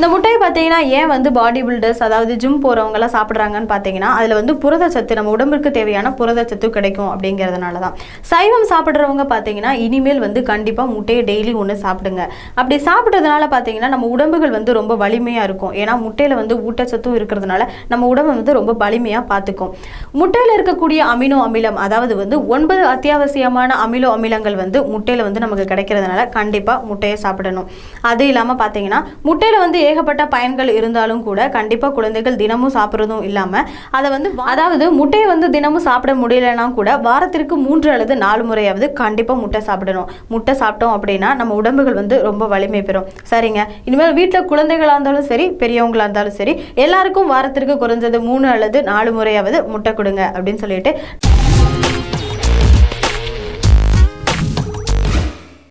இந்த முட்டையை பார்த்தீங்கன்னா ஏன் வந்து பாடி பில்டர்ஸ் அதாவது ஜிம் போகிறவங்கலாம் சாப்பிட்றாங்கன்னு பார்த்தீங்கன்னா அதில் வந்து புரதச்சத்து நம்ம உடம்புக்கு தேவையான புரதச்சத்து கிடைக்கும் அப்படிங்கிறதுனால தான். சைவம் சாப்பிட்றவங்க பார்த்தீங்கன்னா இனிமேல் வந்து கண்டிப்பாக முட்டையை டெய்லி ஒன்று சாப்பிடுங்க. அப்படி சாப்பிட்றதுனால பார்த்தீங்கன்னா நம்ம உடம்புகள் வந்து ரொம்ப வலிமையாக இருக்கும். ஏன்னா முட்டையில் வந்து ஊட்டச்சத்தும் இருக்கிறதுனால நம்ம உடம்பை வந்து ரொம்ப வலிமையாக பார்த்துக்கும். முட்டையில் இருக்கக்கூடிய அமினோ அமிலம் அதாவது வந்து 9 அத்தியாவசியமான அமினோ அமிலங்கள் வந்து முட்டையில் வந்து நமக்கு கிடைக்கிறதுனால கண்டிப்பாக முட்டையை சாப்பிடணும். அது இல்லாமல் பார்த்தீங்கன்னா முட்டையில் வந்து ஏகப்பட்ட பயன்கள் இருந்தாலும் கூட கண்டிப்பாக குழந்தைகள் தினமும் சாப்பிட்றதும் இல்லாமல் அதை வந்து அதாவது முட்டையை வந்து தினமும் சாப்பிட முடியலன்னா கூட வாரத்திற்கு 3 அல்லது 4 முறையாவது கண்டிப்பாக முட்டை சாப்பிடணும். முட்டை சாப்பிட்டோம் அப்படின்னா நம்ம உடம்புகள் வந்து ரொம்ப வலிமை பெறும். சரிங்க, இனிமேல் வீட்டில் குழந்தைகளாக இருந்தாலும் சரி பெரியவங்களாக இருந்தாலும் சரி எல்லாருக்கும் வாரத்திற்கு குறைஞ்சது 3 அல்லது 4 முறையாவது முட்டை கொடுங்க அப்படின்னு சொல்லிட்டு